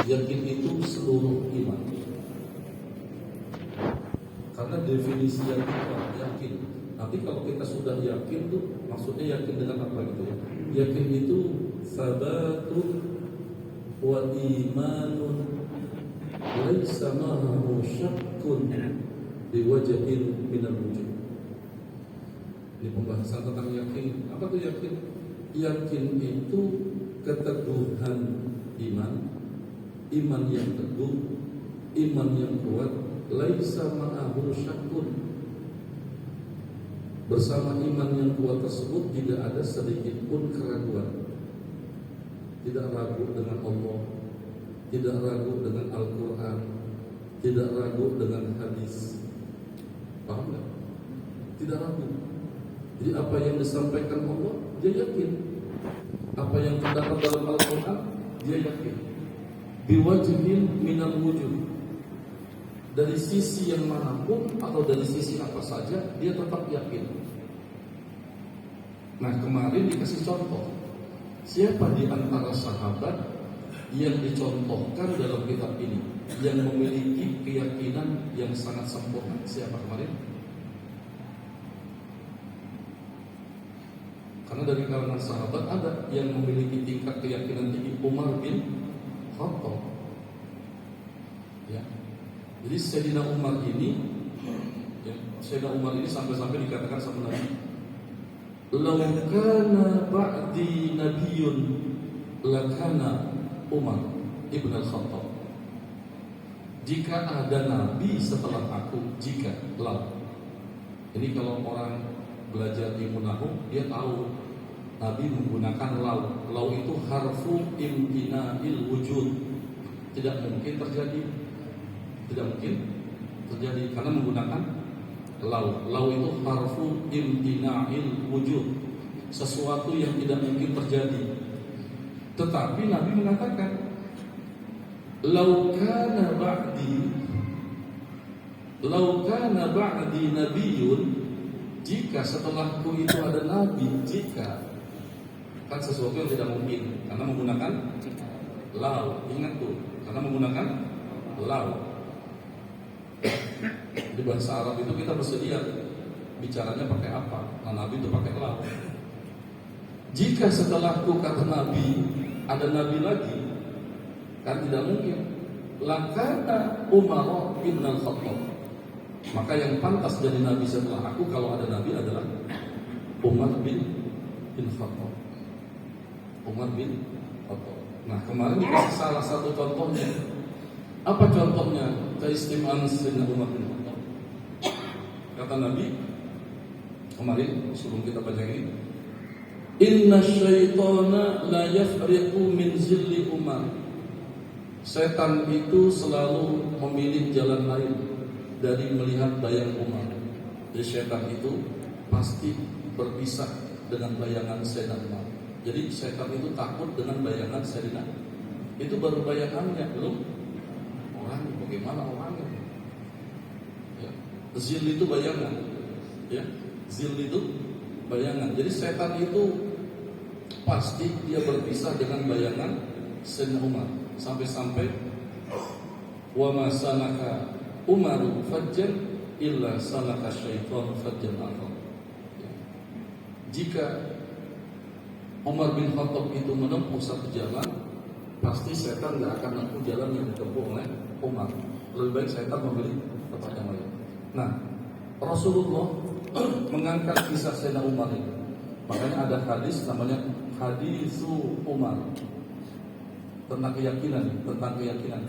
Yakin itu seluruh iman. Karena definisi yakin itu yakin. Tapi kalau kita sudah yakin tuh maksudnya yakin dengan apa gitu ya? Yakin itu sabatun wa imanun laisa ma'ahu syakkun biwajhin minal wujud. Ini pembahasan tentang yakin. Apa tuh yakin? Yakin itu keteguhan iman, iman yang teguh, iman yang kuat, laisa ma'ahu syakkun. Bersama iman yang kuat tersebut tidak ada sedikit pun keraguan. Tidak ragu dengan Allah, tidak ragu dengan Al-Quran, tidak ragu dengan hadis. Paham nggak? Tidak ragu. Jadi apa yang disampaikan Allah, dia yakin. Apa yang terdapat dalam Al-Quran, dia yakin. Biwajhin minal wujud. Dari sisi yang manapun atau dari sisi apa saja, dia tetap yakin. Nah, kemarin dikasih contoh. Siapa di antara sahabat yang dicontohkan dalam kitab ini, yang memiliki keyakinan yang sangat sempurna? Siapa kemarin? Karena dari kalangan sahabat ada yang memiliki tingkat keyakinan tinggi. Umar bin Khattab. Ya. Jadi Sayyidina Umar ini, ya, Sayyidina Umar ini sampai-sampai dikatakan sama Nabi, "Law kana ba'di nabiyyun lakana Umar ibn al-Khattab." Jika ada nabi setelah aku, jika lau. Ini kalau orang belajar ilmu nahwu, dia tahu nabi menggunakan lau. Lau itu harfu imtina'il wujud. Tidak mungkin terjadi. Tidak mungkin terjadi karena menggunakan lau. Lau itu harfu imtina'il wujud, sesuatu yang tidak mungkin terjadi. Tetapi Nabi mengatakan, lau kana ba'di nabiyyun, jika setelahku itu ada nabi, jika kan sesuatu yang tidak mungkin karena menggunakan lau. Ingat tuh, karena menggunakan lau. Di bahasa Arab itu kita bersedia bicaranya pakai apa? Nah, Nabi itu pakai lau. Jika setelahku kata Nabi ada Nabi lagi, kan tidak mungkin. Lakana Umar bin al-Khattab. Maka yang pantas jadi Nabi setelah aku kalau ada Nabi adalah Umar bin Khattab. Umar bin Khattab. Nah, kemarin dikasih salah satu contohnya. Apa contohnya keistimewaan Sayyidina Umar bin Khattab? Kata Nabi kemarin sebelum kita baca ini, inna syaitana la yafriqu min zilli Umar. Setan itu selalu memilih jalan lain dari melihat bayang Umar. Jadi setan itu pasti berpisah dengan bayangan Sayyidina Umar. Jadi setan itu takut dengan bayangan Sayyidina. Itu baru bayangannya, belum orang. Bagaimana orangnya? Ya. Zil itu bayangan, ya. Zil itu bayangan. Jadi setan itu pasti dia berpisah dengan bayangan Sayyidina Umar. Sampai-sampai wa ma sanaka Umaru fajjan illa sanaka syaitan fajjan akhar. Ya. Jika Umar bin Khattab itu menempuh satu jalan, pasti setan tidak akan menempuh jalan yang ditempuh oleh Umar. Lebih baik setan memilih tempat yang lain. Nah, Rasulullah mengangkat kisah Sayyidina Umar ini. Makanya ada hadis namanya hadisu Umar, tentang keyakinan,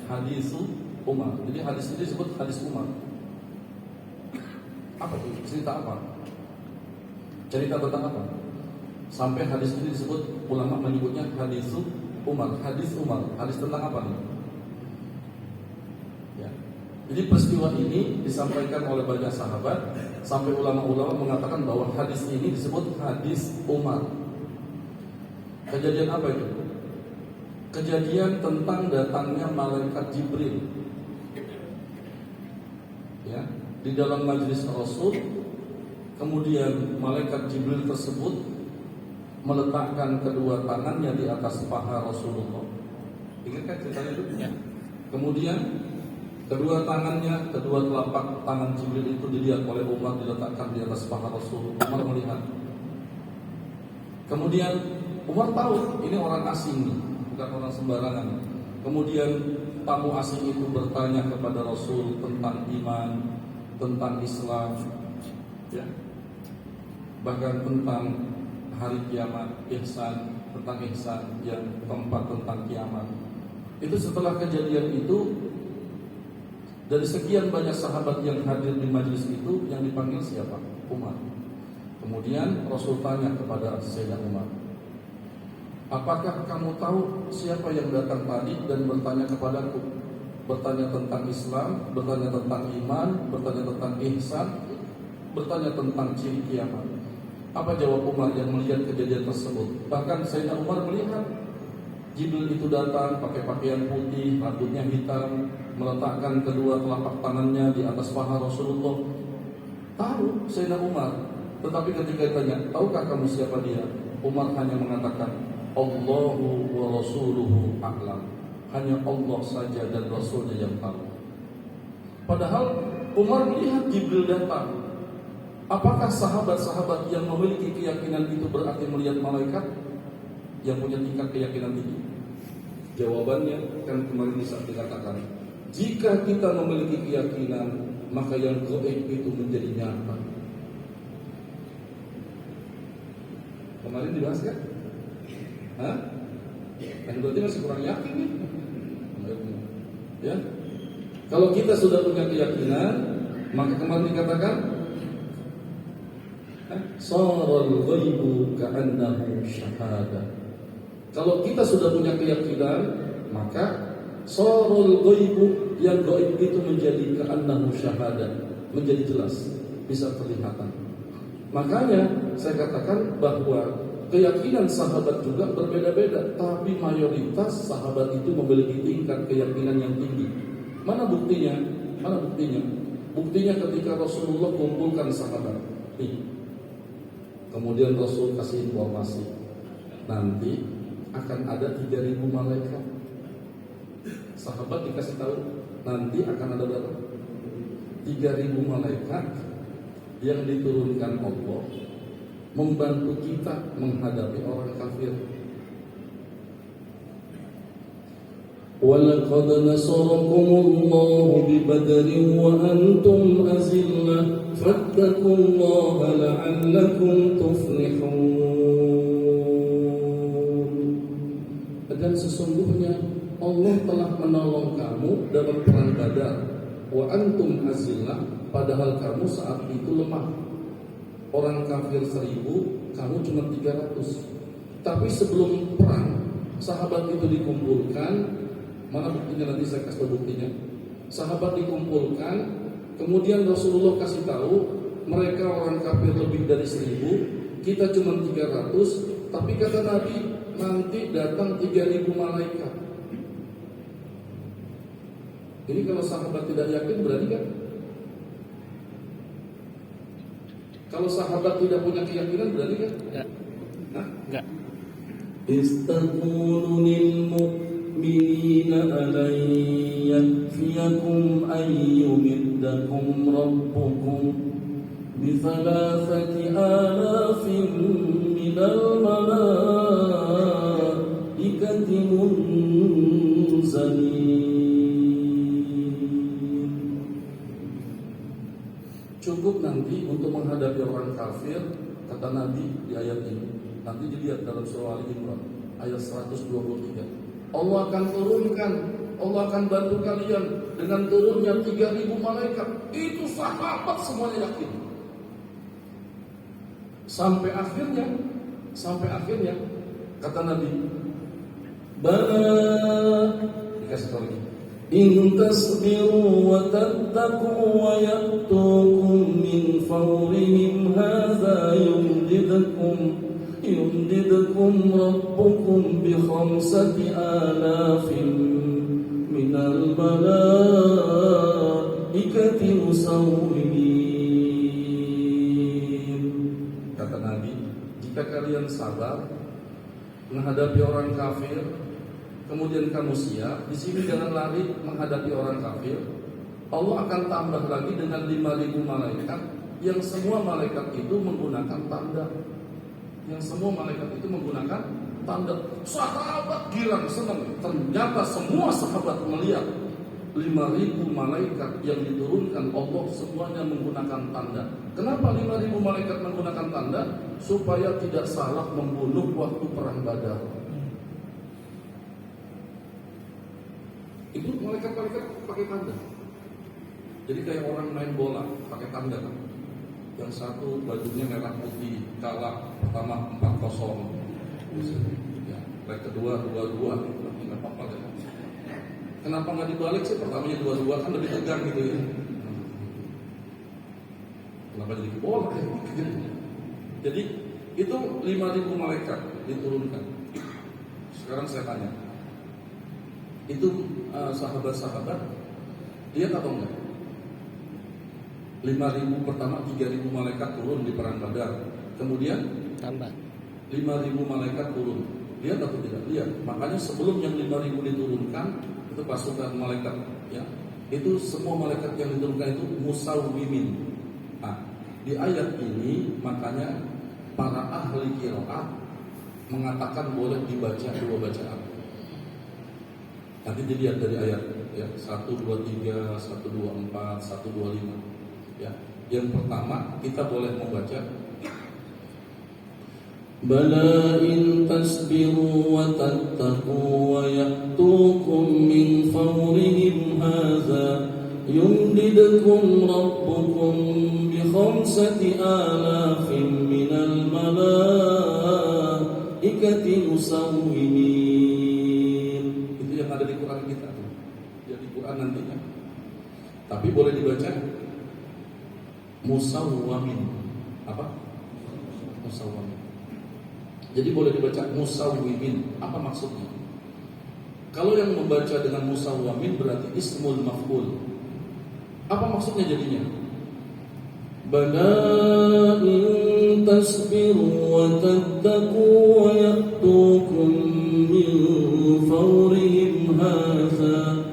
hadisu Umar. Jadi hadis ini disebut hadis Umar. Apa itu? Cerita apa? Cerita tentang apa? Sampai hadis ini disebut, ulama menyebutnya hadisu Umar. Hadis Umar. Hadis tentang apa nih? Ya. Jadi peristiwa ini disampaikan oleh banyak sahabat, sampai ulama-ulama mengatakan bahwa hadis ini disebut hadis Umar. Kejadian apa itu? Kejadian tentang datangnya malaikat Jibril, ya, di dalam majelis Rasul. Kemudian malaikat Jibril tersebut meletakkan kedua tangannya di atas paha Rasulullah. Ingat kan ceritanya itu? Ya. Kemudian kedua tangannya, kedua telapak tangan Jibril itu dilihat oleh Umar, diletakkan di atas paha Rasul. Umar melihat. Kemudian Umar tahu ini orang asing, bukan orang sembarangan. Kemudian tamu asing itu bertanya kepada Rasul tentang iman, tentang Islam, ya, bahkan tentang hari kiamat, ihsan, tentang ihsan yang keempat, tentang kiamat. Itu setelah kejadian itu, dari sekian banyak sahabat yang hadir di majelis itu, yang dipanggil siapa? Umar. Kemudian Rasul tanya kepada Sayyidina Umar, apakah kamu tahu siapa yang datang tadi dan bertanya kepadaku? Bertanya tentang Islam, bertanya tentang iman, bertanya tentang ihsan, bertanya tentang ciri kiamat. Apa jawab Umar yang melihat kejadian tersebut? Bahkan Sayyidina Umar melihat Jibril itu datang pakai pakaian putih, rambutnya hitam, meletakkan kedua telapak tangannya di atas paha Rasulullah. Tahu Sayyidina Umar, tetapi ketika ditanya, tahukah kamu siapa dia? Umar hanya mengatakan, Allahu wa rasuluhu a'lam. Hanya Allah saja dan Rasulnya yang tahu. Padahal Umar melihat Jibril datang. Apakah sahabat-sahabat yang memiliki keyakinan itu berarti melihat malaikat yang punya tingkat keyakinan tinggi? Jawabannya kan kemarin bisa dikatakan, jika kita memiliki keyakinan, maka yang gaib itu menjadi nyata. Kemarin dibahas kan? Hah? Kan berarti masih kurang yakin nih. Ya. Kalau kita sudah punya keyakinan, maka kemarin dikatakan saral ghaibu ka'annahu syahada. Kalau kita sudah punya keyakinan, maka saral ghaibu, yang gaib itu menjadi ka'annahu syahada, menjadi jelas, bisa kelihatan. Makanya saya katakan bahwa keyakinan sahabat juga berbeda-beda, tapi mayoritas sahabat itu memiliki tingkat keyakinan yang tinggi. Mana buktinya? Mana buktinya? Buktinya ketika Rasulullah kumpulkan sahabat. Kemudian Rasul kasih informasi, nanti akan ada 3.000 malaikat. Sahabat dikasih tahu, nanti akan ada berapa? 3.000 malaikat yang diturunkan Allah membantu kita menghadapi orang kafir. وَلَقَدْ نَصَرَكُمُ اللَّهُ بِبَدْرٍ وَأَنْتُمْ أَذِلَّةٌ فَاتَّقُوا اللَّهَ لَعَلَّكُمْ تُفْلِحُونَ. Dan sesungguhnya Allah telah menolong kamu dalam perang Badar, wa antum azillah, padahal kamu saat itu lemah. Orang kafir 1.000, kamu cuma 300. Tapi sebelum perang, sahabat itu dikumpulkan. Mana buktinya, nanti saya kasih buktinya. Sahabat dikumpulkan, kemudian Rasulullah kasih tahu, mereka orang kafir lebih dari 1.000, kita cuma 300. Tapi kata Nabi, nanti datang 3.000 malaikat. Ini kalau sahabat tidak yakin berarti kan? Kalau sahabat tidak punya keyakinan berarti kan? Enggak. Hah? Enggak. Istaqulu lil mu'minina alan yakfiyakum an yumiddakum rabbukum bi 3,000 minal malaikati munzalin. Cukup nanti untuk menghadapi orang kafir, kata Nabi di ayat ini. Nanti dilihat dalam surah Ali Imran ayat 123. Allah akan turunkan, Allah akan bantu kalian dengan turunnya 3.000 malaikat. Itu sahabat semuanya yakin. Sampai akhirnya kata Nabi, bala, dikasih tahu lagi, in tasbiru wa tattaqu wa ya'tukum min fawrihim hadza yumdidkum rabbukum bi 5,000 minal malaikati musawwimin. Kata Nabi, jika kalian sabar menghadapi orang kafir, kemudian kamu siap, di sini jangan lari menghadapi orang kafir. Allah akan tambah lagi dengan 5.000 malaikat yang semua malaikat itu menggunakan tanda. Yang semua malaikat itu menggunakan tanda. Sahabat girang senang. Ternyata semua sahabat melihat 5.000 malaikat yang diturunkan Allah semuanya menggunakan tanda. Kenapa 5.000 malaikat menggunakan tanda? Supaya tidak salah membunuh waktu perang Badar. Itu malaikat-malaikat pakai tanda. Jadi kayak orang main bola pakai tanda kan. Yang satu bajunya merah putih, kalah pertama 4-0. Ya, leg kedua 2-2 gitu. Enggak apa-apa kan. Kenapa nggak dibalik sih? Pertamanya 2-2 kan lebih tegang gitu ya. Kenapa jadi bola ya? Jadi itu 5.000 malaikat diturunkan. Sekarang saya tanya, itu sahabat-sahabat lihat atau enggak? 5.000 pertama 3.000 malaikat turun di perang Badar. Kemudian tambah 5.000 malaikat turun. Lihat atau tidak? Lihat. Makanya sebelum yang 5.000 diturunkan itu pasukan malaikat, ya. Itu semua malaikat yang diturunkan itu musawwimin. Nah, di ayat ini makanya para ahli qiraat mengatakan boleh dibaca dua bacaan. Nanti dilihat dari ayat, ya, 1, 2, 3, 1, 2, 4, 1, 2, 5. Ya. Yang pertama kita boleh membaca Bala in tasbiru wa tattaqu wa ya'tukum min fawrihim hadza yumdidkum rabbukum bi 5,000 minal malaikati musawwimin. Itu yang ada di Quran kita tuh. Ya, di Quran nantinya. Tapi boleh dibaca musawwamin. Apa? Musawwamin. Jadi boleh dibaca musawwimin. Apa maksudnya? Kalau yang membaca dengan musawwamin berarti ismul maf'ul. Apa maksudnya jadinya? Bala in tasbiru wa tattaqu wa ya'tukum min fawrihim hadza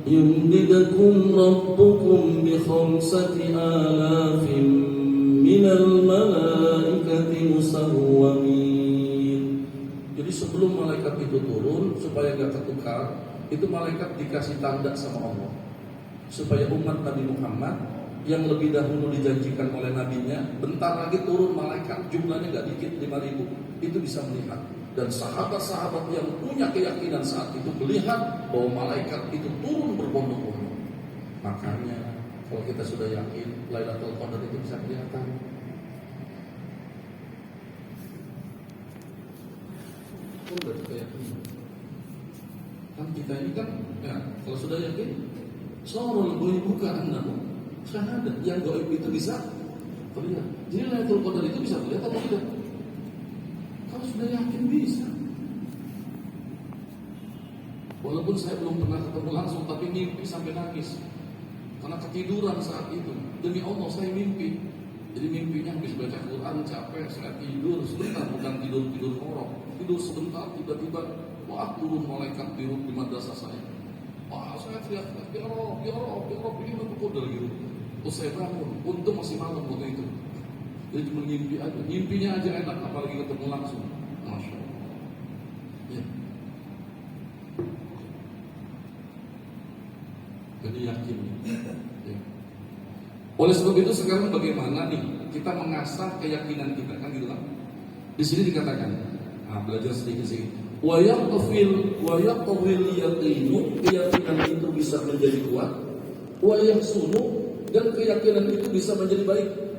yumdidukum rabbukum bi 5,000 minal malaikati musawwamin. Jadi sebelum malaikat itu turun, supaya gak ketukar, itu malaikat dikasih tanda sama Allah, supaya umat Nabi Muhammad yang lebih dahulu dijanjikan oleh nabinya, bentar lagi turun malaikat, jumlahnya gak dikit, 5.000, itu bisa melihat. Dan sahabat-sahabat yang punya keyakinan saat itu melihat bahwa malaikat itu turun berbondong-bondong. Makanya kalau kita sudah yakin Lailatul Qadar itu bisa kelihatan. Udah kita yakin. Kan kita ini kan, ya, kalau sudah yakin, sorol boleh buka anda. Syahadat yang gaib itu bisa terlihat. Jadi Lailatul Qadar itu bisa terlihat atau tidak? Kalau sudah yakin bisa. Walaupun saya belum pernah ketemu langsung, tapi mimpi sampai nangis karena ketiduran saat itu. Demi Allah saya mimpi. Jadi mimpinya habis baca Quran capek, saya tidur sebentar, bukan tidur ngorok. Tidur sebentar, tiba-tiba wah turun malaikat di madrasah saya. Wah saya teriak, ya Allah, ini Qadar gitu. Terus saya bangun, untung masih malam waktu itu. Jadi cuma ngimpi aja, ngimpinya aja enak, apalagi ketemu langsung. Masya Allah. Ya. Jadi yakin. Ya. Oleh sebab itu sekarang bagaimana nih kita mengasah keyakinan kita, kan gitu kan? Di sini dikatakan, belajar sedikit-sedikit. Wa yaqfil yaqinu, keyakinan itu bisa menjadi kuat. Wa yahsunu, dan keyakinan itu bisa menjadi baik.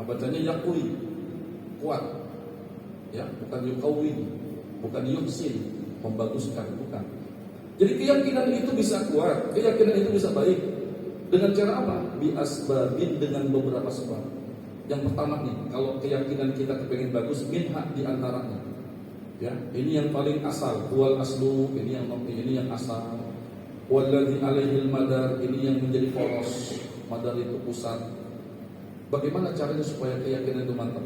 Bacanya yakui, kuat, ya, bukan yukawi, bukan yuksi, membaguskan, bukan. Jadi keyakinan itu bisa kuat, keyakinan itu bisa baik. Dengan cara apa? Bi asbabin, dengan beberapa sebab. Yang pertama nih, kalau keyakinan kita kepengen bagus, minha di antaranya. Ya, ini yang paling asal, wal aslu, ini yang asal. Walladzi alaihil madar, ini yang menjadi poros. Madar itu pusat. Bagaimana caranya supaya keyakinan itu mantap?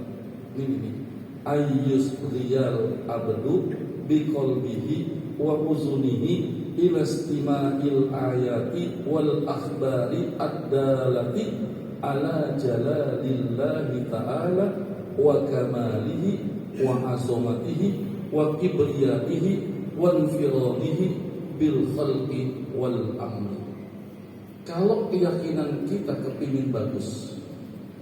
Ini. Ayyus riyal abdu biqalbihi wa uzunihi ila istima'il ayati wal akhbari ad-dalati ala jalalillahi ta'ala wa kamalihi wa azamatihi wa kibriyaihi wa infiradihi bil khalqi wal amri. Kalau keyakinan kita kepingin bagus,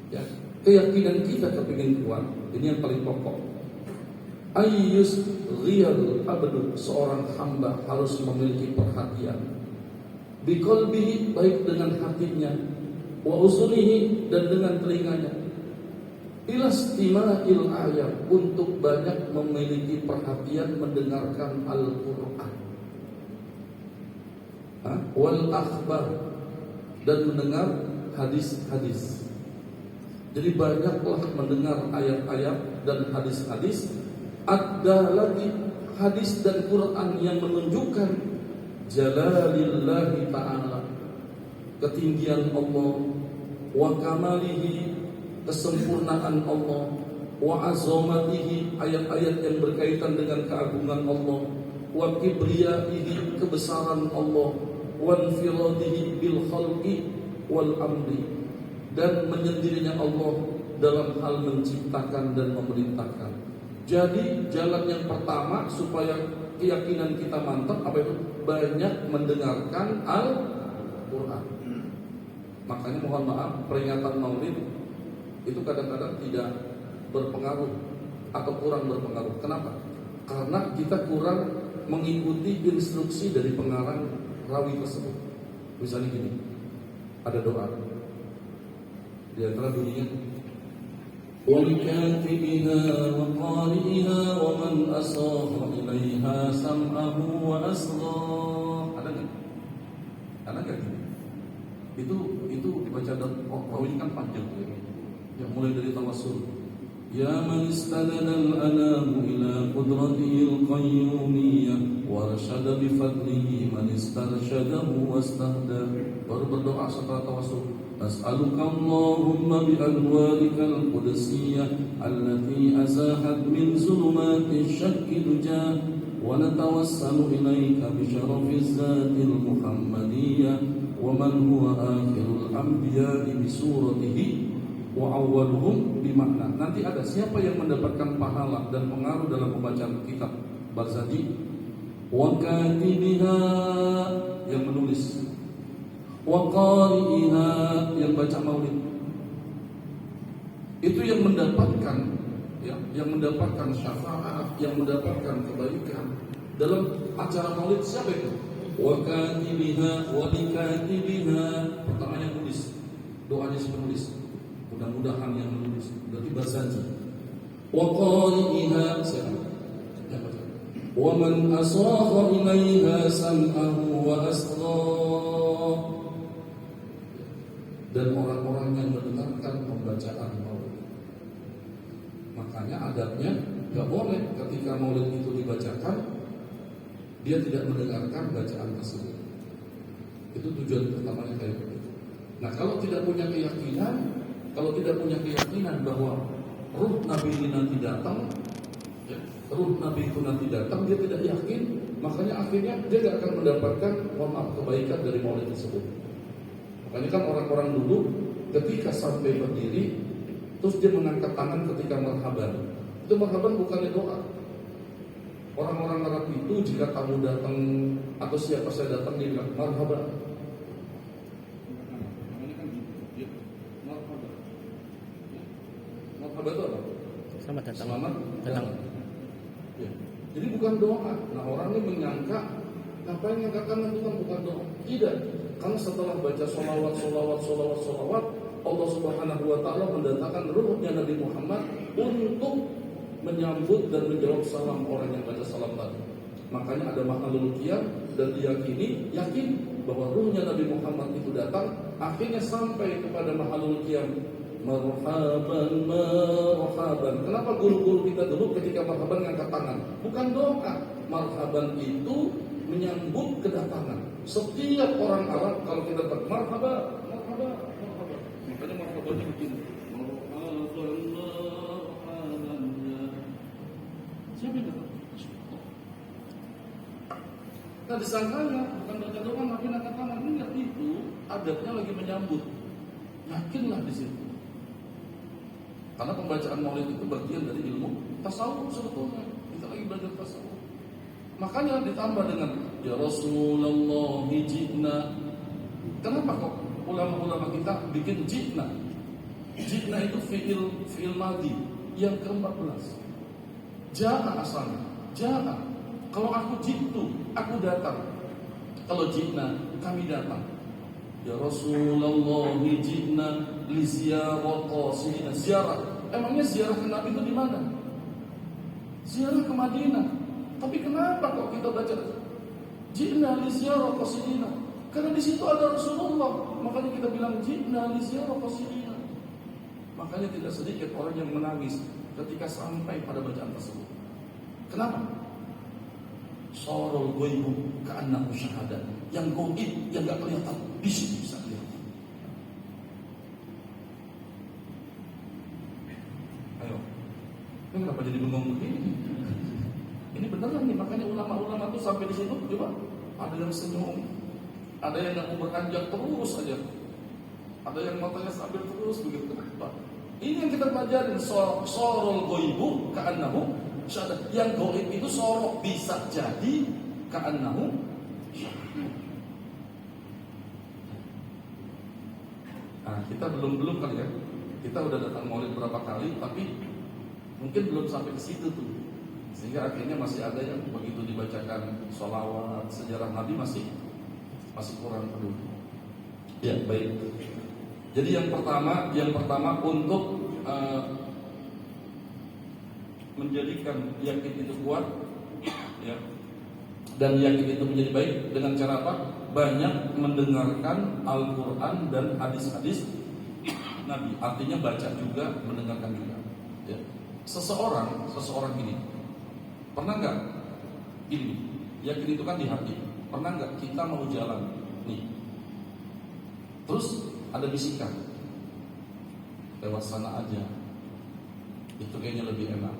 ya, keyakinan kita kepingin kuat, ini yang paling pokok. Ayyus ghiyal abdu, seorang hamba harus memiliki perhatian biqalbihi, baik dengan hatinya, wa uzunihi, dan dengan telinganya, ila istima'il ayat, untuk banyak memiliki perhatian mendengarkan Al-Quran, wal akhbar, dan mendengar hadis-hadis. Jadi banyaklah mendengar ayat-ayat dan hadis-hadis, ada lagi hadis dan Quran yang menunjukkan jalalillahi ta'ala, ketinggian Allah, wa kamalihi, kesempurnaan Allah, wa azamatihi, ayat-ayat yang berkaitan dengan keagungan Allah, wa kibriyaihi, kebesaran Allah, wa infiradihi bil khalqi wal amri, dan menyendirinya Allah dalam hal menciptakan dan memerintahkan. Jadi jalan yang pertama supaya keyakinan kita mantap apa itu? Banyak mendengarkan Al-Quran. Makanya mohon maaf, peringatan Maulid itu kadang-kadang tidak berpengaruh atau kurang berpengaruh. Kenapa? Karena kita kurang mengikuti instruksi dari pengarang rawi tersebut. Misalnya gini, ada doa di antara bunyinya, وَلِكَاتِبِهَا وَقَارِئِهَا وَمَنْ أَصَاغَ إِلَيْهَا سَمْعَهُ وَأَصْغَى. Ada nggak? Ada nggak? Itu dibaca dalam rawi kan panjang ya. Yang mulai dari tawassul. Ya man istanada al-anamu ila qudratil qayyumiyyah wa rasyada bi fadlihi man istarsyadahu wastahda. Baru berdoa setelah tawassul. As'aluka Allahumma bi anwarikal qudsiyah allati azahat min zulumati syakki dujah, wa natawassalu ilaika bi syarafiz zatil muhammadiyah wa man huwa akhirul anbiya'i bi suratihi wa awwaluhum bi makna. Nanti ada siapa yang mendapatkan pahala dan pengaruh dalam pembacaan kitab Barzadi, wa katibiha, yang menulis, wa qari'iha, yang baca maulid. Itu yang mendapatkan, ya, yang mendapatkan syafaat, yang mendapatkan kebaikan dalam acara maulid. Siapa itu? Wa katibiha wa likatibiha. Pertama yang menulis, doanya si penulis, mudah-mudahan yang menulis berarti Barzanji. Wa qari'iha, siapa? Yang baca. Wa man asagha ilaiha sam'ahu wa asgha, dan orang-orang yang mendengarkan pembacaan maulid. Makanya adabnya gak boleh ketika maulid itu dibacakan dia tidak mendengarkan bacaan tersebut. Itu tujuan pertamanya kayak begitu. Nah, kalau tidak punya keyakinan bahwa ruh Nabi ini nanti datang, ya, ruh Nabi itu nanti datang, dia tidak yakin, makanya akhirnya dia tidak akan mendapatkan kebaikan dari maulid tersebut. Makanya kan orang-orang dulu ketika sampai berdiri, terus dia mengangkat tangan ketika marhaban. Itu marhaban bukannya doa. Orang-orang Arab itu jika tamu datang atau siapa saya datang dia bilang marhaban. Marhaban itu apa? Selamat datang. Selamat datang. Ya. Jadi bukan doa. Nah, orang ini menyangka ngapain ngangkat tangan itu kan bukan doa. Tidak. Karena setelah baca sholawat, Allah Subhanahu wa Ta'ala mendatangkan ruhnya Nabi Muhammad untuk menyambut dan menjawab salam orang yang baca salam tadi. Makanya ada mahalul qiyam dan yakin bahwa ruhnya Nabi Muhammad itu datang, akhirnya sampai kepada mahalul qiyam. Marhaban, marhaban. Kenapa guru-guru kita dulu ketika marhaban ngangkat tangan? Bukan doa. Marhaban itu menyambut kedatangan. Setiap orang Arab kalau kita berkata marhaba, marhaba, marhaba. Makanya marhabannya begini. Marhaban, marhaban. Siapa yang datang? Nah disangkanya bukan baca doa Nabi angkat tangan. Ingat itu adatnya lagi menyambut. Yakinlah di situ. Karena pembacaan maulid itu bagian dari ilmu tasawuf sebetulnya. Kita lagi belajar tasawuf. Makanya ditambah dengan ya Rasulullah ji'na. Kenapa kok ulama-ulama kita bikin ji'na? Ji'na itu fi'il madhi yang ke-14. Ja'a asalnya. Ja'a. Kalau aku jitu, aku datang. Kalau ji'na, kami datang. Ya Rasulullah ji'na li ziyarah. Ziarah. Emangnya ziarah ke Nabi itu di mana? Ziarah ke Madinah. Tapi kenapa kok kita baca ji'na li ziyarah qasidina? Karena di situ ada Rasulullah. Makanya kita bilang ji'na li ziyarah qasidina. Makanya tidak sedikit orang yang menangis ketika sampai pada bacaan tersebut. Kenapa? Sorol goibu ka'annahu syahadat. Yang goib, yang gak kelihatan, di sini bisa kelihatan. Ayo, ini kenapa jadi bengong begini? Ini beneran nih, makanya ulama-ulama tuh sampai di situ coba. Ada yang senyum, ada yang mau beranjak terus aja, ada yang matanya sambil terus begitu. Kenapa? Ini yang kita pelajarin. Sorol goibu ka'annahu syahadat. Yang goib itu sorok bisa jadi ka'annahu syahadat. Nah, kita belum kali ya. Kita udah datang maulid berapa kali, tapi mungkin belum sampai ke situ tuh. Sehingga akhirnya masih ada yang begitu dibacakan sholawat, sejarah Nabi masih kurang perlu. Ya, baik. Jadi yang pertama untuk menjadikan yakin itu kuat, ya, dan yakin itu menjadi baik dengan cara apa? Banyak mendengarkan Al-Quran dan hadis-hadis Nabi. Artinya baca juga, mendengarkan juga. Ya. Seseorang ini pernah nggak ini? Yakin itu kan di hati. Pernah nggak kita mau jalan nih, terus ada bisikan, lewat sana aja, itu kayaknya lebih enak.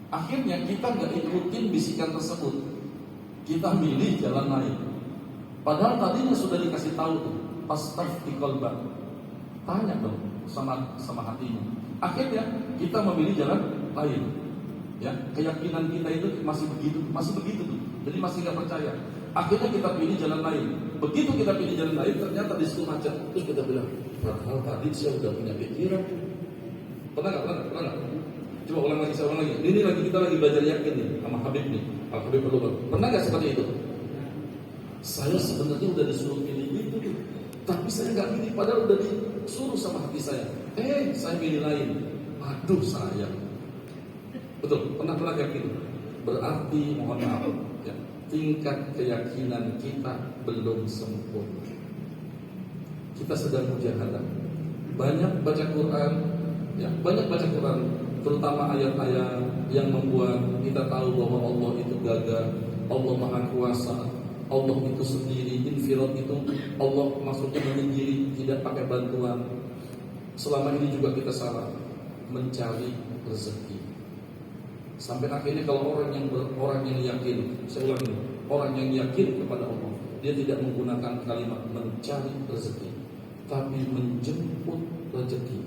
Akhirnya kita nggak ikutin bisikan tersebut, kita milih jalan lain. Padahal tadinya sudah dikasih tahu tuh, pastafti qalbak, tanya dong sama hatinya. Akhirnya kita memilih jalan lain. Ya, keyakinan kita itu masih begitu tuh. Jadi masih nggak percaya. Akhirnya kita pilih jalan lain. Begitu kita pilih jalan lain, ternyata di situ macet. Terus kita bilang, padahal tadi saya udah punya pikiran. Pernah nggak? Coba ulang lagi. Ini kita lagi belajar yakin nih sama Habib nih. Habib perlu. Pernah nggak seperti itu? Saya sebenarnya udah disuruh pilih itu tuh, tapi saya nggak pilih. Padahal udah disuruh sama hati saya. Saya pilih lain. Aduh sayang. Betul. Pernah yakin? Berarti mohon maaf. Ya, tingkat keyakinan kita belum sempurna. Kita sedang mujahadah. Banyak baca Quran, terutama ayat-ayat yang membuat kita tahu bahwa Allah itu gagah, Allah Maha Kuasa, Allah itu sendiri, infirad itu Allah maksudnya menyendiri, tidak pakai bantuan. Selama ini juga kita salah mencari rezeki. Sampai akhirnya kalau orang yang yakin, saya ulangi, orang yang yakin kepada Allah, dia tidak menggunakan kalimat mencari rezeki, tapi menjemput rezeki.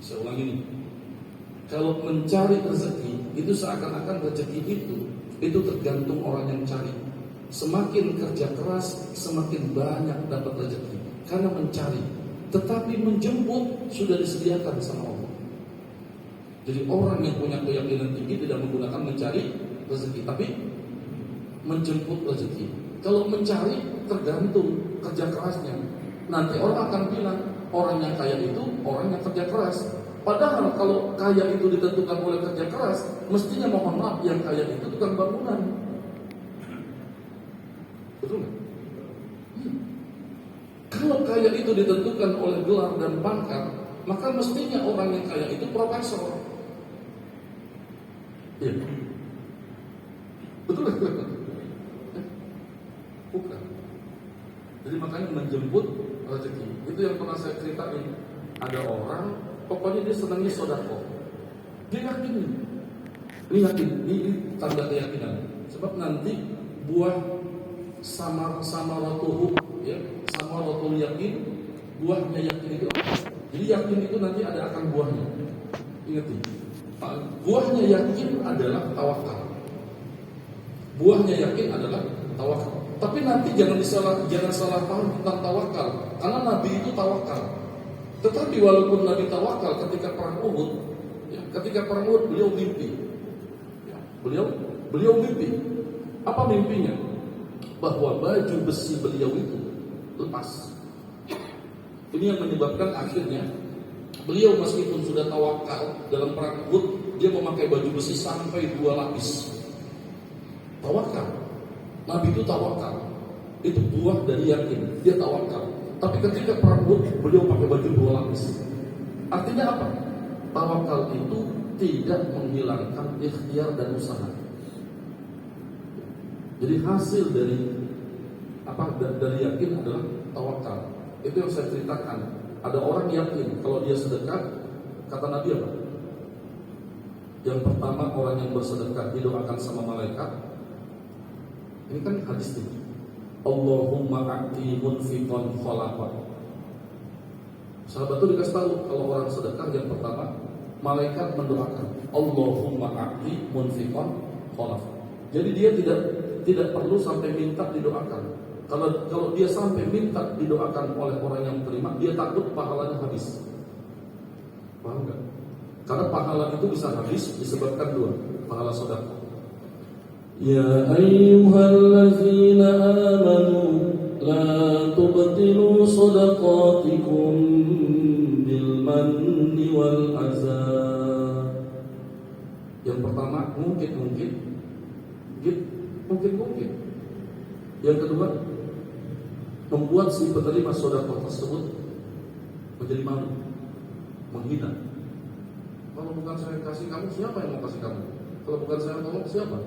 Saya ulangi nih, kalau mencari rezeki itu seakan-akan rezeki itu tergantung orang yang cari. Semakin kerja keras, semakin banyak dapat rezeki karena mencari. Tetapi menjemput sudah disediakan sama Allah. Jadi orang yang punya keyakinan tinggi tidak menggunakan mencari rezeki, tapi menjemput rezeki. Kalau mencari tergantung kerja kerasnya. Nanti orang akan bilang orang yang kaya itu orang yang kerja keras. Padahal kalau kaya itu ditentukan oleh kerja keras, mestinya mohon maaf yang kaya itu tukang bangunan. Betul nggak? Kalau kaya itu ditentukan oleh gelar dan pangkat, maka mestinya orang yang kaya itu profesor. Iya. Betul nggak? Bukan. Jadi makanya menjemput rezeki. Itu yang pernah saya ceritain. Ada orang, pokoknya dia senangnya sodako. Dia yakin. Ini tanda keyakinan. Sebab nanti buah sama rotuhu, ya, sama rotul yakin, buahnya yakin itu apa? Jadi yakin itu nanti ada akan buahnya. Ingat ini. Buahnya yakin adalah tawakal. Buahnya yakin adalah tawakal. Tapi nanti jangan salah paham tentang tawakal, karena Nabi itu tawakal. Tetapi walaupun Nabi tawakal ketika perang Uhud, ya, ketika perang Uhud beliau mimpi. Ya, beliau mimpi. Apa mimpinya? Bahwa baju besi beliau itu lepas. Ini yang menyebabkan akhirnya beliau meskipun sudah tawakal dalam perang Uhud, dia memakai baju besi sampai 2 lapis. Tawakal. Nabi itu tawakal. Itu buah dari yakin. Dia tawakal. Tapi ketika perang Uhud, beliau pakai baju 2 lapis. Artinya apa? Tawakal itu tidak menghilangkan ikhtiar dan usaha. Jadi hasil dari dari yakin adalah tawakal. Itu yang saya ceritakan. Ada orang yakin kalau dia sedekah, kata Nabi apa? Yang pertama, orang yang bersedekah didoakan sama malaikat. Ini kan hadis ini. Allahumma a'ti munfiqan khalafa. Sahabat itu dikasih tahu kalau orang sedekah yang pertama, malaikat mendoakan Allahumma a'ti munfiqan khalafa. Jadi dia tidak perlu sampai minta didoakan. Kalau dia sampai minta didoakan oleh orang yang terima, dia takut pahalanya habis. Paham nggak? Karena pahala itu bisa habis disebabkan 2, pahala sedekah. Ya ayyuhallazina amanu la tubtilu shadaqatikum bil manni wal adza. Yang pertama mungkin. Yang kedua, membuat si penerima sedekah tersebut menjadi malu, menghina. Kalau bukan saya kasih kamu, siapa yang mau kasih kamu? Kalau bukan saya tolong, siapa?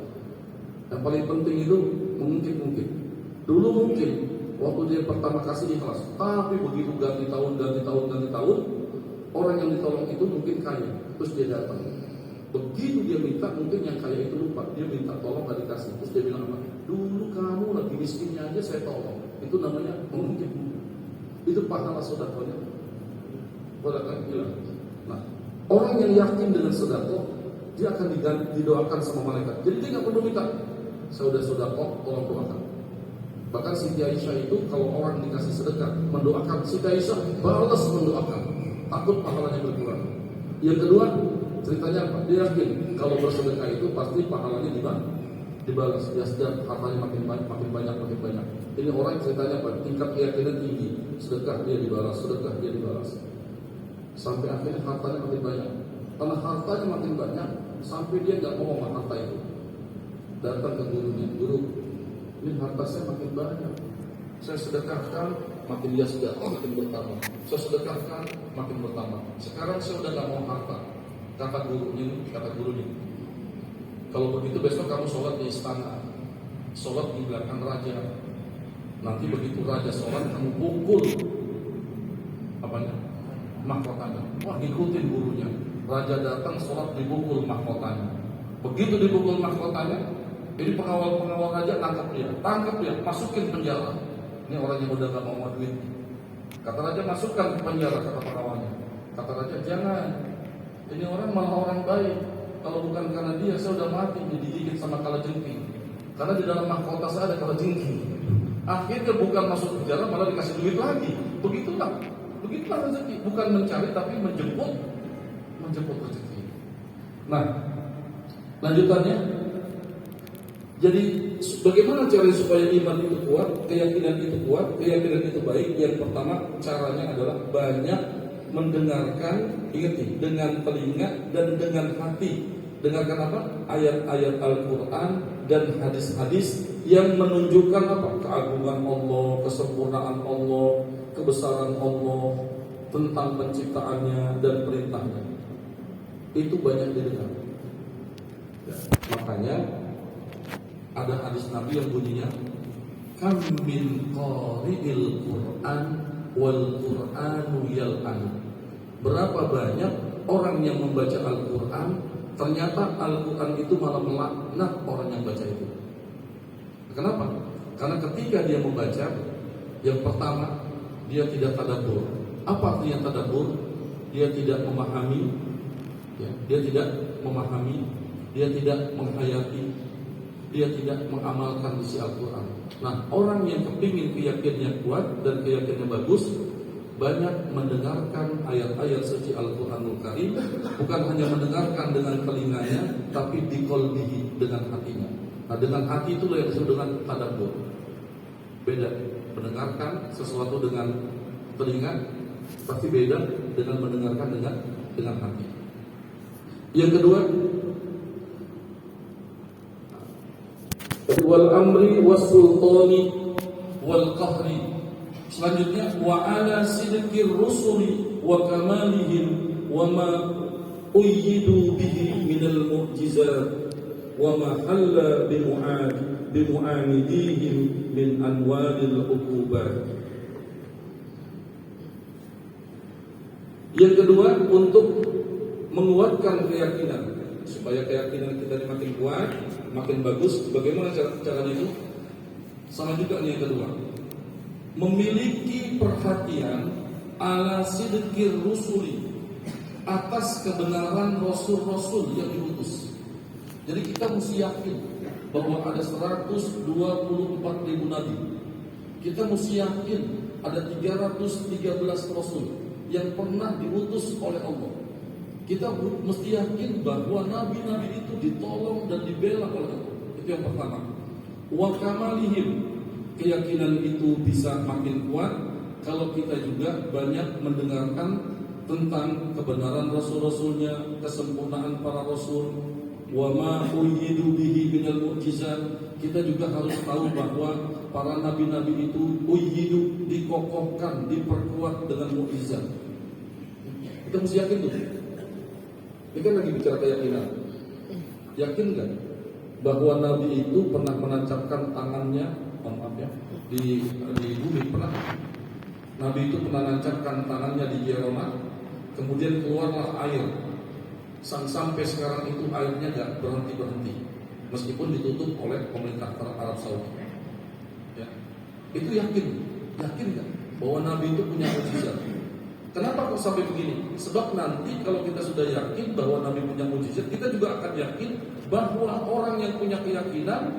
Yang paling penting itu mungkin. Dulu mungkin waktu dia pertama kasih ikhlas, tapi begitu ganti tahun, orang yang ditolong itu mungkin kaya, terus dia datang. Begitu dia minta, mungkin yang kaya itu lupa, dia minta tolong gak dikasih, terus dia bilang apa? Dulu kamu lagi miskinnya aja saya tolong. Itu namanya mungkin. Itu pahala sedekahnya. Sedekah hilang. Nah, orang yang yakin dengan sedekah, dia akan didoakan sama malaikat. Jadi dia nggak perlu minta. Saya udah sedekah, tolong doakan. Bahkan Siti Aisyah itu kalau orang dikasih sedekah, mendoakan. Siti Aisyah balas mendoakan. Takut pahalanya berkurang. Yang kedua, ceritanya apa? Dia yakin kalau bersedekah itu pasti pahalanya dibalas. Ya setiap hartanya makin banyak. Ini orang ceritanya apa? Tingkat keyakinan tinggi. Sedekah dia dibalas. Sampai akhirnya hartanya makin banyak. Karena hartanya makin banyak, sampai dia nggak mau sama harta itu. Datang ke gurunya, guru, ini harta saya makin banyak. Saya sedekahkan, makin dia makin bertambah. Saya sedekahkan, makin bertambah. Sekarang saya udah nggak mau harta. Kata gurunya, kalau begitu besok kamu sholat di istana, sholat di belakang raja. Nanti begitu raja sholat, kamu pukul mahkotanya. Wah, ngikutin gurunya. Raja datang sholat, dipukul mahkotanya. Begitu dipukul mahkotanya, jadi pengawal raja tangkap dia, masukin penjara. Ini orang yang udah gak mau duit. Kata raja, masukkan ke penjara, kata pengawalnya. Kata raja, jangan. Ini orang malah orang baik. Kalau bukan karena dia, saya udah mati digigit sama kalajengking. Karena di dalam mahkota saya ada kalajengking. Akhirnya bukan masuk penjara, malah dikasih duit lagi. Begitulah rezeki. Bukan mencari, tapi menjemput rezeki. Nah, lanjutannya. Jadi bagaimana cara supaya iman itu kuat, keyakinan itu kuat, keyakinan itu baik? Yang pertama caranya adalah banyak mendengarkan, ingat nih, dengan telinga dan dengan hati. Dengarkan apa? Ayat-ayat Al-Quran dan hadis-hadis yang menunjukkan apa? Keagungan Allah, kesempurnaan Allah, kebesaran Allah, tentang penciptaannya dan perintahnya. Itu banyak didengar. Ya, makanya ada hadis Nabi yang bunyinya, kam min qari'il Qur'an wal Qur'anu yal'an. Berapa banyak orang yang membaca Al-Quran, ternyata Al-Quran itu malah melaknat orang yang baca itu. Kenapa? Karena ketika dia membaca, yang pertama dia tidak tadabbur. Apa artinya tadabbur? Dia tidak memahami, ya, dia tidak memahami, dia tidak menghayati, dia tidak mengamalkan isi Al-Quran. Nah, orang yang kepingin keyakinannya kuat dan keyakinannya bagus, banyak mendengarkan ayat-ayat suci Al-Quranul Karim, bukan hanya mendengarkan dengan telinganya, tapi diqalbihi, dengan hatinya. Nah, dengan hati itulah yang disebut dengan tadabbur. Beda, mendengarkan sesuatu dengan telinga pasti beda dengan mendengarkan dengan hati. Yang kedua, wal amri was sultani wal qahri. Selanjutnya, wa ala sidqir rusuli wa kamalihim wa ma uyyidu bihi minal mu'jizat wa ma halla bimu'amidihim min anwalil uqubat. Yang kedua, untuk menguatkan keyakinan, supaya keyakinan kita makin kuat, makin bagus. Bagaimana caranya itu? Sama juga nih yang kedua, memiliki perhatian ala sidqir rusuli, atas kebenaran rasul-rasul yang diutus. Jadi kita mesti yakin bahwa ada 124.000 nabi. Kita mesti yakin ada 313 rasul yang pernah diutus oleh Allah. Kita mesti yakin bahwa nabi-nabi itu ditolong dan dibela oleh Allah. Itu yang pertama. Wa kamalihim, keyakinan itu bisa makin kuat kalau kita juga banyak mendengarkan tentang kebenaran rasul-rasulnya, kesempurnaan para rasul. Wa ma uyyidu bihi minal mu'jizat. Kita juga harus tahu bahwa para nabi-nabi itu uyyidu, dikokohkan, diperkuat dengan mukjizat. Kita mesti yakin tuh. Ini kan lagi bicara keyakinan. Yakin nggak bahwa nabi itu pernah menancapkan tangannya, maaf ya, di bumi? Pernah. Nabi itu pernah menancapkan tangannya di Jerona, kemudian keluarlah air. Sampai sekarang itu airnya nggak berhenti, meskipun ditutup oleh pemerintah Arab Saudi. Ya. Itu yakin nggak bahwa Nabi itu punya mukjizat? Kenapa kok sampai begini? Sebab nanti kalau kita sudah yakin bahwa Nabi punya mukjizat, kita juga akan yakin bahwa orang yang punya keyakinan,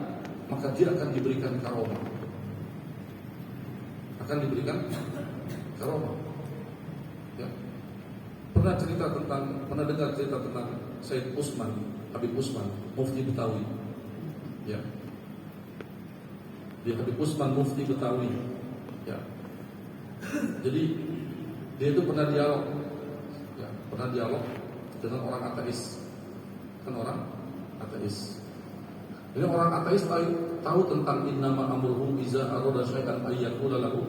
maka dia akan diberikan karomah. Akan diberikan karomah. Ya. Pernah dengar cerita tentang Said Usman, Habib Usman, Mufti Betawi. Ya. Dia Habib Usman, Mufti Betawi. Ya. Jadi dia itu pernah dialog dengan orang ateis. Kan orang ateis. Jadi orang ateis tahu tentang innama amruhu iza arada syai'an ayyaqula lahu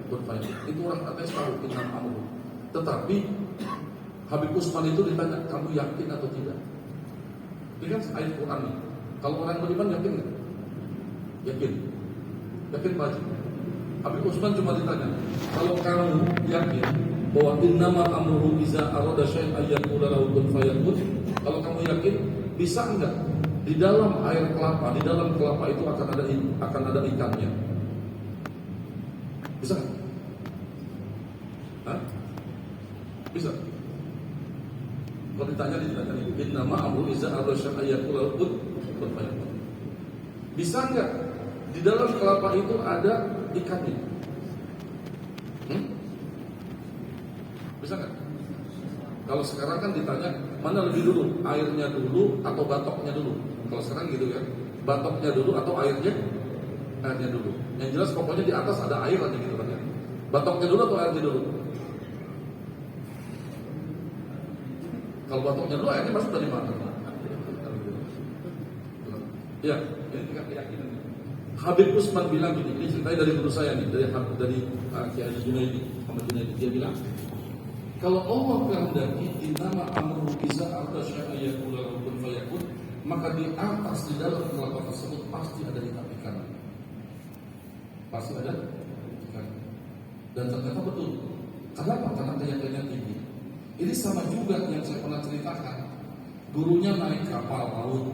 kun fayakun. Itu orang ateis tahu innama amruhu. Tetapi Habib Usman itu ditanya, kamu yakin atau tidak? Ini kan ayat Quran nih. Kalau orang beriman yakin nggak? Yakin wajib. Habib Usman cuma ditanya, kalau kamu yakin bahwa innama amruhu iza arada syai'an ayyaqula lahu kun fayakun, kalau kamu yakin, bisa enggak di dalam air kelapa, di dalam kelapa itu akan ada ikannya? Bisa nggak? Hah? Bisa. Kalau ditanya innama amruhu iza arada syai'an ayyaqula lahu kun fayakun. Bisa enggak di dalam kelapa itu ada ikannya? Bisa nggak? Kalau sekarang kan ditanya mana lebih dulu, airnya dulu atau batoknya dulu? Kalau sekarang gitu kan, batoknya dulu atau airnya dulu. Yang jelas pokoknya di atas ada air aja gitu kan ya. Batoknya dulu atau airnya dulu? Kalau batoknya dulu, airnya masuk dari mana? Ya, ini tinggal keyakinan. Habib Usman bilang gini, ini ceritanya dari guru saya nih, dari Kiai Junaidi, Muhammad Junaidi. Dia bilang, kalau Allah kehendaki innama amruhu iza arada syai'an ayyaqula lahu kun fayakun, maka di atas, di dalam kelapa tersebut pasti ada ikan. Pasti ada ikan. Dan ternyata betul. Kenapa? Karena keyakinannya tinggi. Ini sama juga yang saya pernah ceritakan. Gurunya naik kapal laut,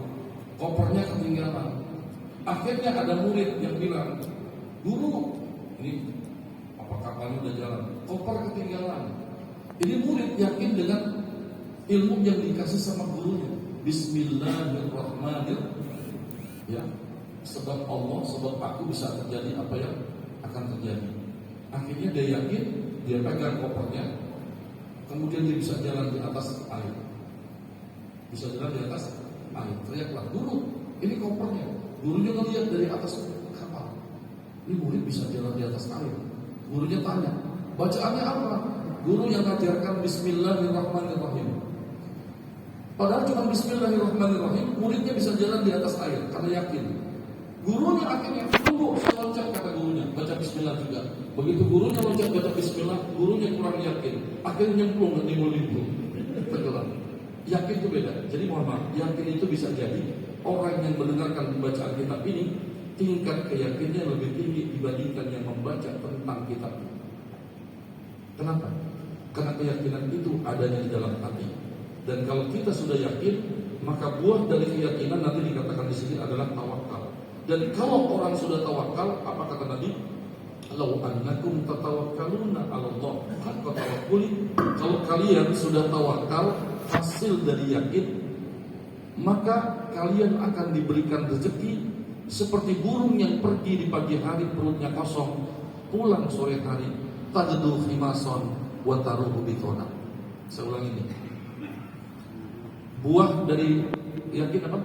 kopernya ketinggalan. Akhirnya ada murid yang bilang, guru, ini apa kapalnya udah jalan, koper ketinggalan. Ini murid yakin dengan ilmu yang dikasih sama gurunya. Bismillahirrahmanirrahim. Ya, sebab Allah, sebab aku bisa terjadi apa yang akan terjadi. Akhirnya dia yakin, dia pegang kopernya, kemudian dia bisa jalan di atas air. Bisa jalan di atas air. Teriaklah, guru, ini kopernya. Gurunya ngelihat dari atas kapal. Ini murid bisa jalan di atas air. Gurunya tanya, bacaannya apa? Guru yang ngajarkan Bismillahirrahmanirrahim. Padahal cuma Bismillahirrahmanirrahim, muridnya bisa jalan di atas air karena yakin. Gurunya akhirnya tunggu, saya loncat, kata gurunya, baca Bismillah juga. Begitu gurunya loncat baca Bismillah, gurunya kurang yakin, akhirnya nyemplung ke nimbrung. Betul. Yakin itu beda. Jadi mohon maaf, yakin itu bisa jadi orang yang mendengarkan pembacaan kitab ini tingkat keyakinannya lebih tinggi dibandingkan yang membaca tentang kitab. Kenapa? Karena keyakinan itu adanya di dalam hati. Dan kalau kita sudah yakin, maka buah dari keyakinan nanti dikatakan di sini adalah tawakal. Dan kalau orang sudah tawakal, apa kata Nabi? Lau annakum tatawakkaluna 'ala Allah haqqa tawakkuli. Kalau kalian sudah tawakal, hasil dari yakin, maka kalian akan diberikan rezeki seperti burung yang pergi di pagi hari perutnya kosong, pulang sore hari, taddu khimason wa taruhu bitona. Saya ulang ini. Buah dari yakin apa?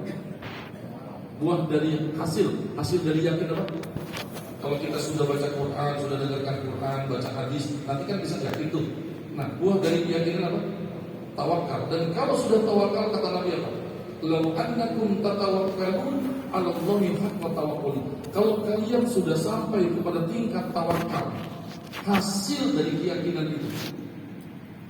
Buah dari hasil dari yakin apa? Kalau kita sudah baca Quran, sudah dengarkan Quran, baca hadis, nanti kan bisa yakin tuh. Nah, buah dari keyakinan apa? Tawakal. Dan kalau sudah tawakal, kata Nabi apa? Lau annakum tatawakkalun 'ala Allahi haqqa tawakkuli. Kalau kalian sudah sampai kepada tingkat tawakal, hasil dari keyakinan itu,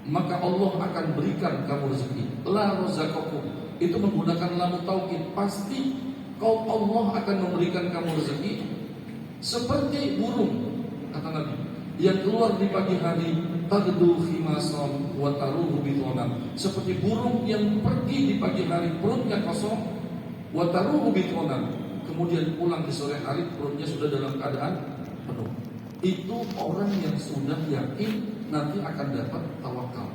maka Allah akan berikan kamu rezeki. La razaqakum, itu menggunakan lam taukid, pasti kau Allah akan memberikan kamu rezeki seperti burung, kata Nabi, yang keluar di pagi hari, tagdu khimason wa taruhu bitonam, seperti burung yang pergi di pagi hari perutnya kosong, wa taruhu bitonam, kemudian pulang di sore hari perutnya sudah dalam keadaan penuh. Itu orang yang sudah yakin nanti akan dapat tawakal.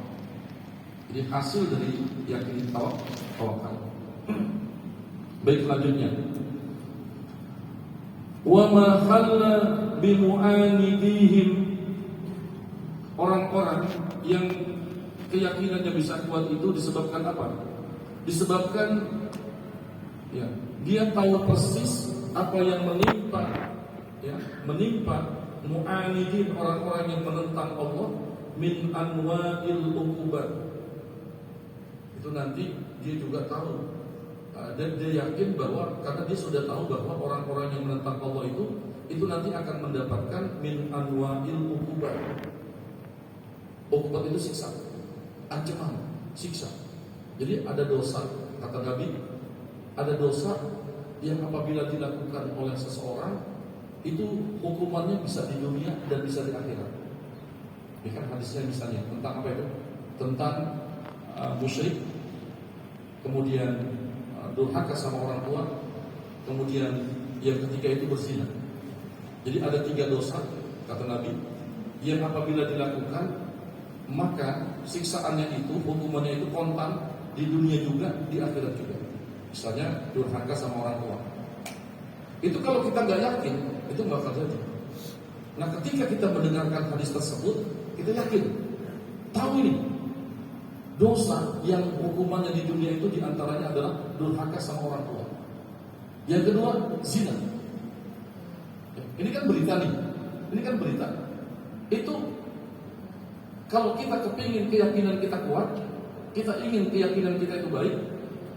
Jadi hasil dari yakin tawakal. Baik, selanjutnya, wa ma khalla bimu'anidihim. Orang-orang yang keyakinannya bisa kuat itu disebabkan apa? Disebabkan ya, dia tahu persis apa yang menimpa mu'anidin, orang-orang yang menentang Allah, min anwa'il uqubat. Itu nanti dia juga tahu. Dan dia yakin bahwa karena dia sudah tahu bahwa orang-orang yang menentang Allah itu nanti akan mendapatkan min anwa'il uqubat. Uqubat itu siksa, ancaman, siksa. Jadi ada dosa, kata Nabi, ada dosa yang apabila dilakukan oleh seseorang itu hukumannya bisa di dunia dan bisa di akhirat. Ini kan hadisnya misalnya tentang apa itu? Tentang musyrik, kemudian durhaka sama orang tua, kemudian yang ketiga itu berzina. Jadi ada 3 dosa, kata Nabi, yang apabila dilakukan maka siksaannya itu, hukumannya itu kontan di dunia juga, di akhirat juga. Misalnya durhaka sama orang tua. Itu kalau kita nggak yakin, itu nggak akan terjadi. Nah, ketika kita mendengarkan hadis tersebut, kita yakin, tahu ini dosa yang hukumannya di dunia itu diantaranya adalah durhaka sama orang tua. Yang kedua, zina. Ini kan berita nih, ini kan berita. Itu kalau kita kepingin keyakinan kita kuat, kita ingin keyakinan kita itu baik,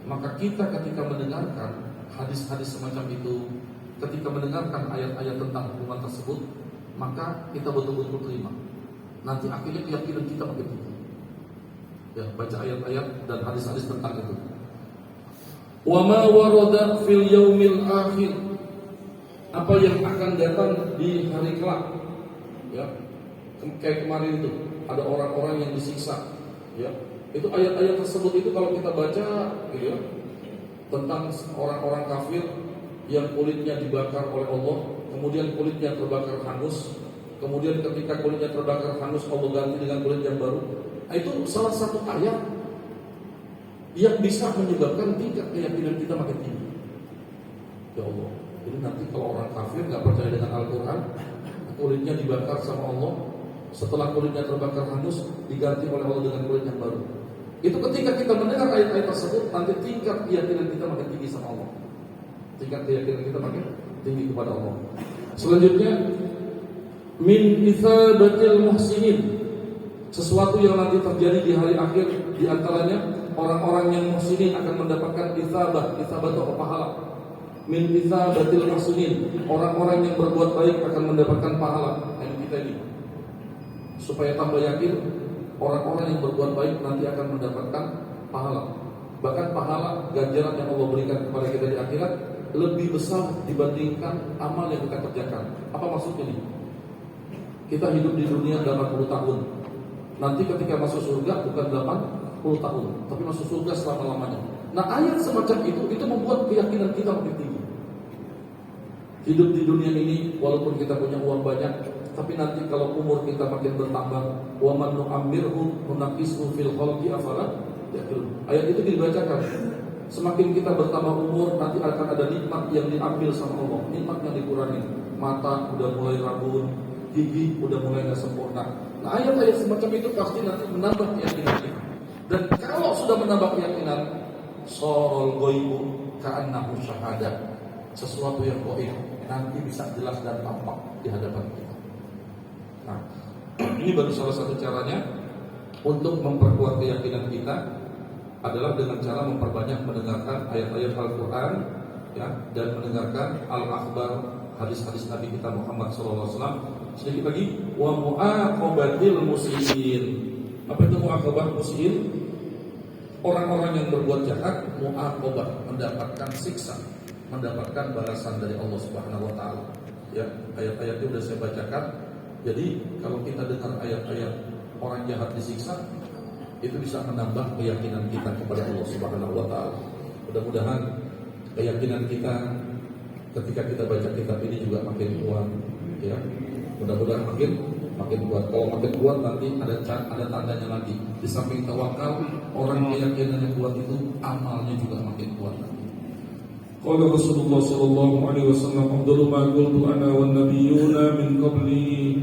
maka kita ketika mendengarkan hadis-hadis semacam itu, ketika mendengarkan ayat-ayat tentang hukuman tersebut, maka kita betul-betul terima. Nanti akhirnya keyakinan kita makin tinggi. Ya, baca ayat-ayat dan hadis-hadis tentang itu. Wa ma warada fil yaumil akhir, apa yang akan datang di hari kelak. Ya, kayak kemarin itu ada orang-orang yang disiksa. Ya, itu ayat-ayat tersebut itu kalau kita baca, gitu ya, tentang orang-orang kafir yang kulitnya dibakar oleh Allah, kemudian kulitnya terbakar hangus, kemudian ketika kulitnya terbakar hangus Allah ganti dengan kulit yang baru. Nah, itu salah satu ayat yang bisa menyebabkan tingkat keyakinan kita makin tinggi. Ya Allah, jadi nanti kalau orang kafir nggak percaya dengan Al-Quran, kulitnya dibakar sama Allah, setelah kulitnya terbakar hangus diganti oleh Allah dengan kulit yang baru. Itu ketika kita mendengar ayat-ayat tersebut, nanti tingkat keyakinan kita makin tinggi sama Allah. Tingkat keyakinan kita makin tinggi kepada Allah. Selanjutnya, min ithabatil muhsinin, sesuatu yang nanti terjadi di hari akhir, di antaranya orang-orang yang muhsinin akan mendapatkan ithabah. Ithabah itu pahala. Min ithabatil muhsinin, orang-orang yang berbuat baik akan mendapatkan pahala. Ini kita ini supaya tambah yakin, orang-orang yang berbuat baik nanti akan mendapatkan pahala. Bahkan pahala ganjaran yang Allah berikan kepada kita di akhirat lebih besar dibandingkan amal yang kita kerjakan. Apa maksudnya nih? Kita hidup di dunia 80 tahun. Nanti ketika masuk surga bukan 80 tahun, tapi masuk surga selama-lamanya. Nah, ayat semacam itu membuat keyakinan kita makin tinggi. Hidup di dunia ini walaupun kita punya uang banyak, tapi nanti kalau umur kita makin bertambah, wa man nu'ammirhu nunaqishu fil khalqi afala yaqilun. Ayat itu dibacakan. Semakin kita bertambah umur, nanti akan ada nikmat yang diambil sama Allah, nikmat yang dikurangi. Mata udah mulai rabun, gigi udah mulai nggak sempurna. Nah, ayat-ayat semacam itu pasti nanti menambah keyakinan kita. Dan kalau sudah menambah keyakinan, sorol goibu ka'annahu syahadah, sesuatu yang goib nanti bisa jelas dan tampak di hadapan kita. Nah, ini baru salah satu caranya untuk memperkuat keyakinan kita adalah dengan cara memperbanyak mendengarkan ayat-ayat Al-Quran, ya, dan mendengarkan al-akhbar, hadis-hadis Nabi kita Muhammad SAW. Sedikit lagi, wa mu'aqabatil muslimin. Apa itu mu'aqabah muslim? Orang-orang yang berbuat jahat, mu'aqabah, mendapatkan siksa, mendapatkan balasan dari Allah Subhanahu wa taala. Ya, ayat-ayat itu sudah saya bacakan. Jadi kalau kita dengar ayat-ayat orang jahat disiksa, itu bisa menambah keyakinan kita kepada Allah Subhanahu wa taala. Mudah-mudahan keyakinan kita ketika kita baca kitab ini juga makin kuat, ya. Mudah-mudahan makin kuat. Kalau makin kuat nanti ada tandanya lagi. Di samping tawakal, orang keyakinannya kuat itu amalnya juga makin kuat lagi. Qala Rasulullah sallallahu alaihi wasallam, "Afdalu ma qultu ana wan nabiyyuna min qabli